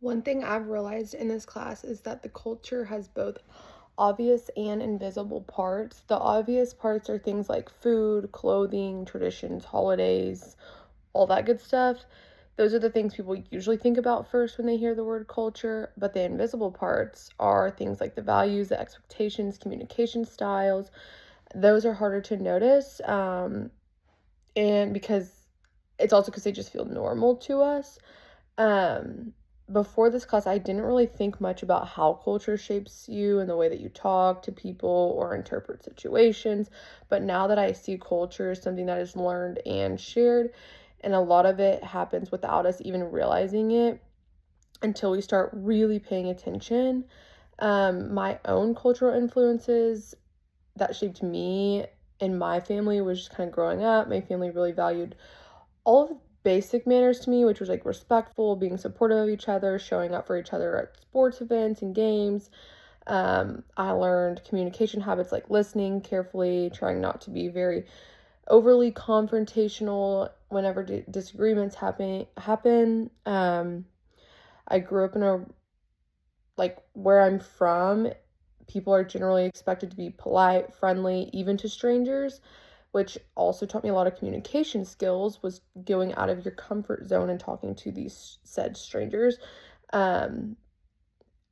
One thing I've realized in this class is that the culture has both obvious and invisible parts. The obvious parts are things like food, clothing, traditions, holidays, all that good stuff. Those are the things people usually think about first when they hear the word culture. But the invisible parts are things like the values, the expectations, communication styles. Those are harder to notice. And because it's also because they just feel normal to us. Um, Before this class, I didn't really think much about how culture shapes you and the way that you talk to people or interpret situations. But now that I see culture as something that is learned and shared, and a lot of it happens without us even realizing it until we start really paying attention. My own cultural influences that shaped me and my family was just kind of growing up. My family really valued all of the basic manners to me, which was like respectful, being supportive of each other, showing up for each other at sports events and games. I learned communication habits like listening carefully, trying not to be very overly confrontational whenever disagreements happen. I grew up in a like where I'm from, people are generally expected to be polite, friendly, even to strangers, which also taught me a lot of communication skills, was going out of your comfort zone and talking to these said strangers. Um,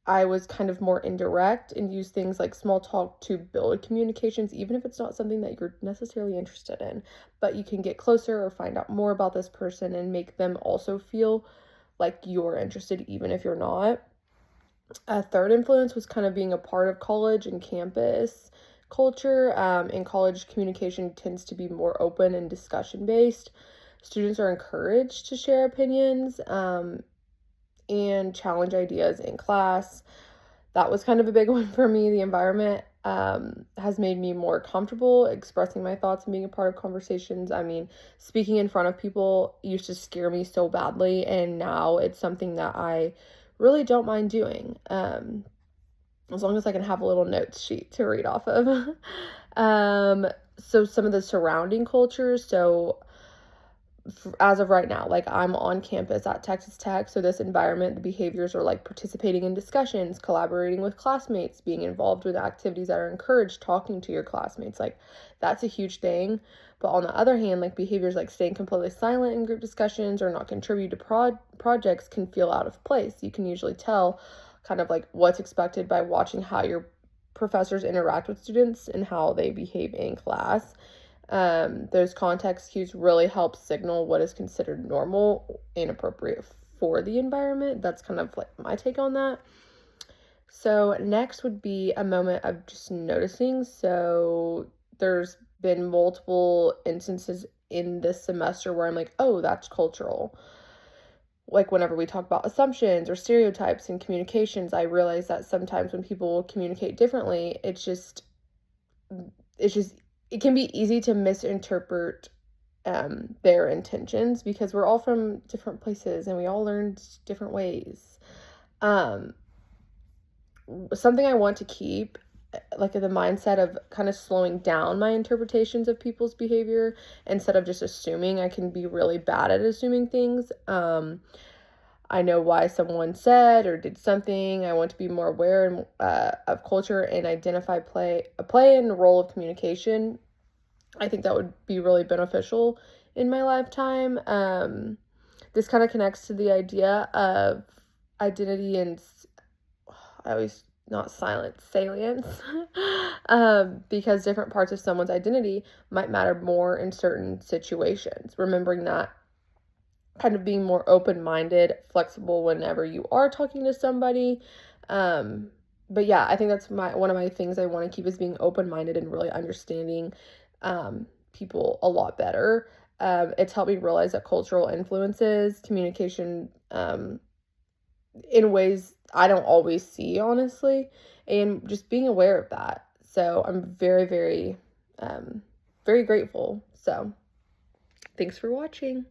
I was kind of more indirect and use things like small talk to build communications, even if it's not something that you're necessarily interested in. But you can get closer or find out more about this person and make them also feel like you're interested, even if you're not. A third influence was kind of being a part of college and campus culture. In college, communication tends to be more open and discussion based. Students are encouraged to share opinions and challenge ideas in class. That was kind of a big one for me. The environment has made me more comfortable expressing my thoughts and being a part of conversations. I mean, speaking in front of people used to scare me so badly, and now it's something that I really don't mind doing. As long as I can have a little notes sheet to read off of. um, so some of the surrounding cultures. So as of right now, like I'm on campus at Texas Tech, so this environment, the behaviors are like participating in discussions, collaborating with classmates, being involved with activities that are encouraged, talking to your classmates. Like that's a huge thing. But on the other hand, like behaviors like staying completely silent in group discussions or not contribute to projects can feel out of place. You can usually tell kind of like what's expected by watching how your professors interact with students and how they behave in class. Those context cues really help signal what is considered normal and appropriate for the environment. That's kind of like my take on that. So, next would be a moment of just noticing. So, there's been multiple instances in this semester where I'm like, oh, that's cultural. Like, whenever we talk about assumptions or stereotypes in communications, I realize that sometimes when people communicate differently, it's just it can be easy to misinterpret their intentions because we're all from different places and we all learned different ways. Um, Something I want to keep, like the mindset of kind of slowing down my interpretations of people's behavior instead of just assuming. I can be really bad at assuming things. I know why someone said or did something. I want to be more aware of culture and identify a play and role of communication. I think that would be really beneficial in my lifetime. This kind of connects to the idea of identity and I always not silence salience because different parts of someone's identity might matter more in certain situations. Remembering that, kind of being more open-minded, flexible whenever you are talking to somebody. Um, but yeah, I think that's one of my things I want to keep is being open-minded and really understanding people a lot better. It's helped me realize that cultural influences communication in ways I don't always see, honestly, and just being aware of that. So I'm very, very, very grateful. So thanks for watching.